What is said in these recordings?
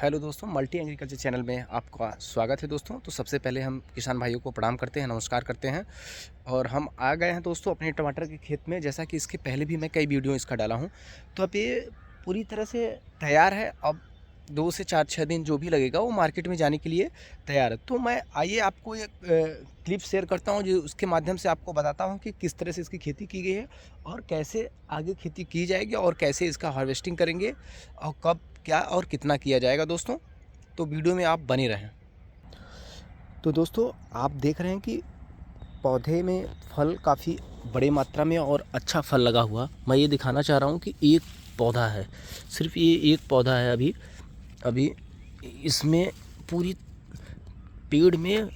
Hello दोस्तों, multi agriculture channel में आपका स्वागत है दोस्तों। तो सबसे पहले हम किसान भाइयों को प्रणाम करते हैं, नमस्कार करते हैं। और हम आ गए हैं दोस्तों अपने टमाटर के खेत में। जैसा कि इसके पहले भी मैं कई वीडियो इसका डाला हूं, तो अब ये पूरी तरह से तैयार है। अब 2 से 4-6 दिन जो भी लगेगा वो मार्केट में जाने के लिए तैयार है। तो मैं आइए आपको एक क्लिप शेयर करता हूँ, जो उसके माध्यम से आपको बताता हूँ कि किस तरह से इसकी खेती की गई है और कैसे आगे खेती की जाएगी और कैसे इसका हार्वेस्टिंग करेंगे और कब क्या और कितना किया जाएगा दोस्तों। तो वीडियो में आप बने रहें। तो दोस्तों, आप देख रहे हैं कि पौधे में फल काफ़ी बड़े मात्रा में और अच्छा फल लगा हुआ। मैं ये दिखाना चाह रहा हूँ कि एक पौधा है, सिर्फ ये एक पौधा है। अभी अभी इसमें पूरी पेड़ में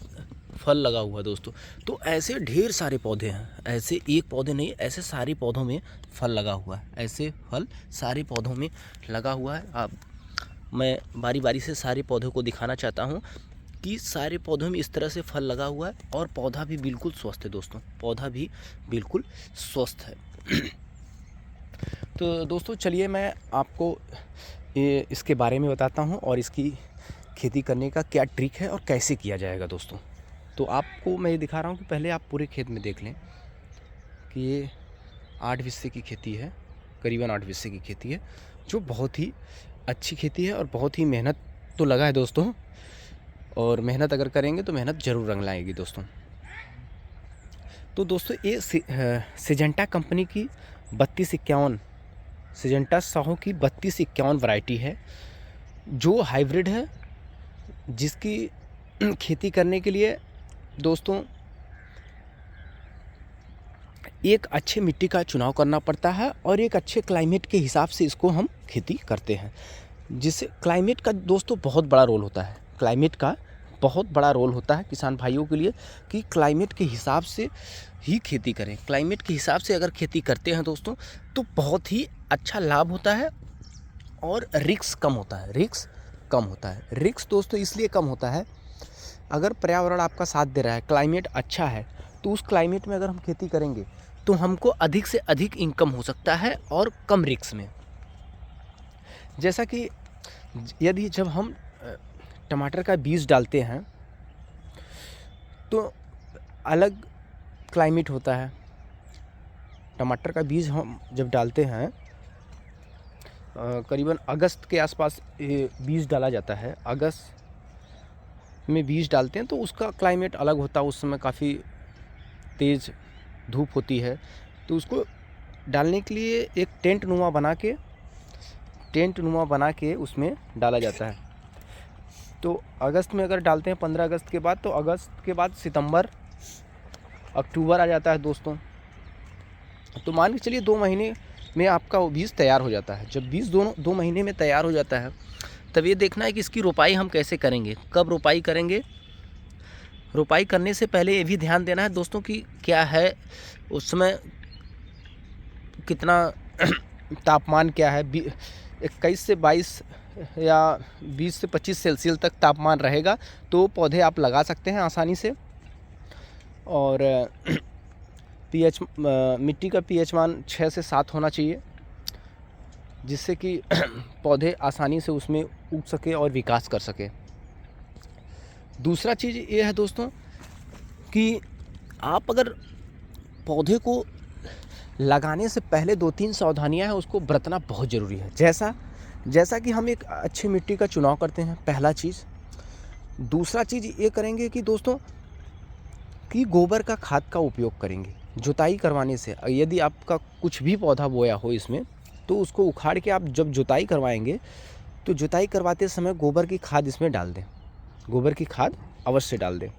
फल लगा हुआ है दोस्तों। तो ऐसे ढेर सारे पौधे हैं, ऐसे एक पौधे नहीं, ऐसे सारे पौधों में फल लगा हुआ है। ऐसे फल सारे पौधों में लगा हुआ है। आप मैं बारी बारी से सारे पौधों को दिखाना चाहता हूँ कि सारे पौधों में इस तरह से फल लगा हुआ है और पौधा भी बिल्कुल स्वस्थ है दोस्तों, पौधा भी बिल्कुल स्वस्थ है। तो दोस्तों चलिए मैं आपको इसके बारे में बताता हूँ और इसकी खेती करने का क्या ट्रिक है और कैसे किया जाएगा दोस्तों। तो आपको मैं ये दिखा रहा हूँ कि पहले आप पूरे खेत में देख लें कि ये 8 बिस्से की खेती है, करीबन 8 बिस्से की खेती है, जो बहुत ही अच्छी खेती है और बहुत ही मेहनत तो लगा है दोस्तों। और मेहनत अगर करेंगे तो मेहनत ज़रूर रंग लाएगी दोस्तों। तो दोस्तों ये सिजेंटा कंपनी की 3251 सिजेंटा साहू की 3251 वैरायटी है, जो हाइब्रिड है, जिसकी खेती करने के लिए दोस्तों एक अच्छे मिट्टी का चुनाव करना पड़ता है और एक अच्छे क्लाइमेट के हिसाब से इसको हम खेती करते हैं। जिससे क्लाइमेट का दोस्तों बहुत बड़ा रोल होता है, क्लाइमेट का बहुत बड़ा रोल होता है किसान भाइयों के लिए कि क्लाइमेट के हिसाब से ही खेती करें। क्लाइमेट के हिसाब से अगर खेती करते हैं दोस्तों तो बहुत ही अच्छा लाभ होता है और रिस्क कम होता है। रिस्क दोस्तों इसलिए कम होता है, अगर पर्यावरण आपका साथ दे रहा है, क्लाइमेट अच्छा है, तो उस क्लाइमेट में अगर हम खेती करेंगे तो हमको अधिक से अधिक इनकम हो सकता है और कम रिस्क में। जैसा कि यदि जब हम टमाटर का बीज डालते हैं तो अलग क्लाइमेट होता है। टमाटर का बीज हम जब डालते हैं करीबन अगस्त के आसपास ये बीज डाला जाता है। अगस्त में बीज डालते हैं तो उसका क्लाइमेट अलग होता है, उस समय काफ़ी तेज़ धूप होती है। तो उसको डालने के लिए एक टेंट नुमा बना के उसमें डाला जाता है। तो अगस्त में अगर डालते हैं 15 अगस्त के बाद, तो अगस्त के बाद सितंबर अक्टूबर आ जाता है दोस्तों। तो मान के चलिए 2 महीने में आपका वो बीज तैयार हो जाता है। जब बीज दो महीने में तैयार हो जाता है, तब ये देखना है कि इसकी रोपाई हम कैसे करेंगे, कब रोपाई करेंगे। रोपाई करने से पहले ये भी ध्यान देना है दोस्तों कि क्या है उस समय, कितना तापमान क्या है। 21 से 22 या 20 से 25 सेल्सियस तक तापमान रहेगा तो पौधे आप लगा सकते हैं आसानी से। और पीएच मिट्टी का पीएच मान 6 से 7 होना चाहिए, जिससे कि पौधे आसानी से उसमें उग सके और विकास कर सके। दूसरा चीज़ ये है दोस्तों कि आप अगर पौधे को लगाने से पहले 2-3 सावधानियां हैं, उसको बरतना बहुत ज़रूरी है। जैसा कि हम एक अच्छी मिट्टी का चुनाव करते हैं, पहला चीज़। दूसरा चीज़ ये करेंगे कि दोस्तों कि गोबर का खाद का उपयोग करेंगे जुताई करवाने से। यदि आपका कुछ भी पौधा बोया हो इसमें, तो उसको उखाड़ के आप जब जुताई करवाएंगे तो जुताई करवाते समय गोबर की खाद इसमें डाल दें। गोबर की खाद अवश्य डाल दें।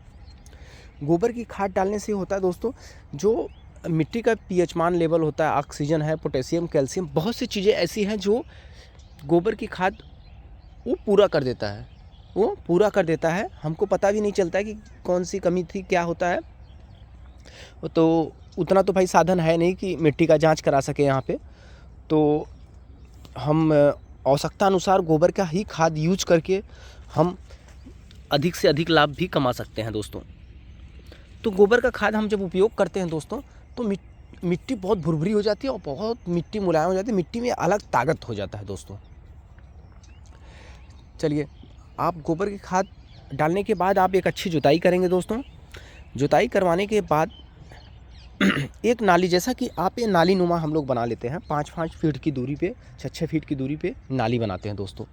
गोबर की खाद डालने से होता है दोस्तों, जो मिट्टी का पीएच मान लेवल होता है, ऑक्सीजन है, पोटेशियम, कैल्शियम, बहुत सी चीज़ें ऐसी हैं जो गोबर की खाद वो पूरा कर देता है। हमको पता भी नहीं चलता है कि कौन सी कमी थी, क्या होता है। तो उतना तो भाई साधन है नहीं कि मिट्टी का जांच करा सके यहाँ पे। तो हम आवश्यकता अनुसार गोबर का ही खाद यूज करके हम अधिक से अधिक लाभ भी कमा सकते हैं दोस्तों। तो गोबर का खाद हम जब उपयोग करते हैं दोस्तों, तो मिट्टी बहुत भुरभुरी हो जाती है और बहुत मिट्टी मुलायम हो जाती है, मिट्टी में अलग ताकत हो जाता है दोस्तों। चलिए, आप गोबर की खाद डालने के बाद आप एक अच्छी जुताई करेंगे दोस्तों। जुताई करवाने के बाद एक नाली, जैसा कि आप ये नाली नुमा हम लोग बना लेते हैं 5-5 फीट की दूरी पे, 6-6 फीट की दूरी पे नाली बनाते हैं दोस्तों।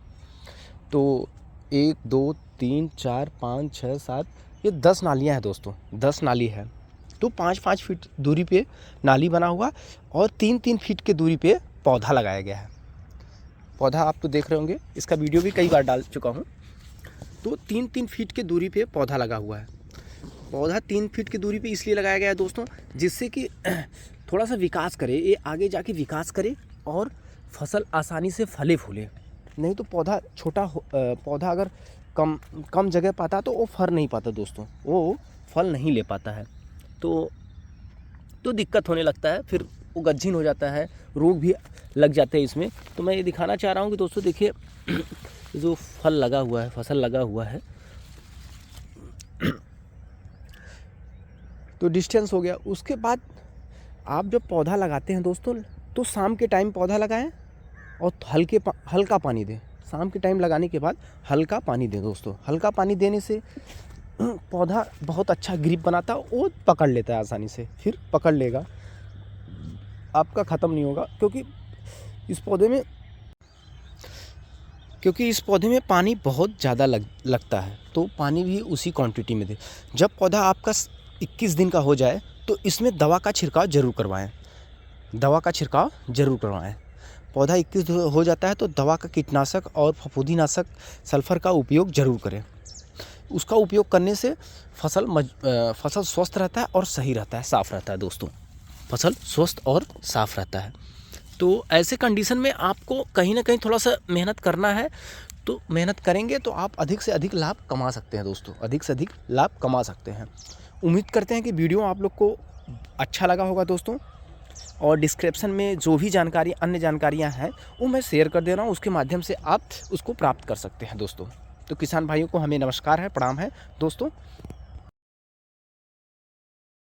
तो 1 2 3 4 5 6 7 ये 10 नालियाँ हैं दोस्तों, 10 नाली है। तो 5-5 फीट दूरी पे नाली बना हुआ और 3-3 फीट की दूरी पे पौधा लगाया गया है। पौधा आप तो देख रहे होंगे, इसका वीडियो भी कई बार डाल चुका हूँ। तो 3-3 फीट की दूरी पे पौधा लगा हुआ है। पौधा 3 फीट की दूरी पे इसलिए लगाया गया है दोस्तों, जिससे कि थोड़ा सा विकास करे, ये आगे जाके विकास करे और फसल आसानी से फले फूले। नहीं तो पौधा छोटा पौधा अगर कम जगह पाता तो वो फर नहीं पाता दोस्तों, वो फल नहीं ले पाता है। तो दिक्कत होने लगता है, फिर वो गज्जीन हो जाता है, रोग भी लग जाते हैं इसमें। तो मैं ये दिखाना चाह रहा हूँ कि दोस्तों देखिए, जो फल लगा हुआ है, फसल लगा हुआ है, तो डिस्टेंस हो गया। उसके बाद आप जब पौधा लगाते हैं दोस्तों, तो शाम के टाइम पौधा लगाएं और हल्का पानी दें। शाम के टाइम लगाने के बाद हल्का पानी दें दोस्तों। हल्का पानी देने से पौधा बहुत अच्छा ग्रिप बनाता है, वो पकड़ लेता है आसानी से, फिर पकड़ लेगा, आपका ख़त्म नहीं होगा। क्योंकि इस पौधे में पानी बहुत ज़्यादा लगता है, तो पानी भी उसी क्वांटिटी में दें। जब पौधा आपका 21 दिन का हो जाए तो इसमें दवा का छिड़काव ज़रूर करवाएं। पौधा 21 हो जाता है तो दवा का कीटनाशक और फफूंदीनाशक सल्फर का उपयोग ज़रूर करें। उसका उपयोग करने से फसल स्वस्थ रहता है और सही रहता है, साफ़ रहता है दोस्तों। फसल स्वस्थ और साफ़ रहता है। तो ऐसे कंडीशन में आपको कहीं ना कहीं थोड़ा सा मेहनत करना है। तो मेहनत करेंगे तो आप अधिक से अधिक लाभ कमा सकते हैं दोस्तों, अधिक से अधिक लाभ कमा सकते हैं। उम्मीद करते हैं कि वीडियो आप लोग को अच्छा लगा होगा दोस्तों। और डिस्क्रिप्शन में जो भी अन्य जानकारियाँ हैं वो मैं शेयर कर दे रहा हूँ, उसके माध्यम से आप उसको प्राप्त कर सकते हैं दोस्तों। तो किसान भाइयों को हमें नमस्कार है, प्रणाम है दोस्तों।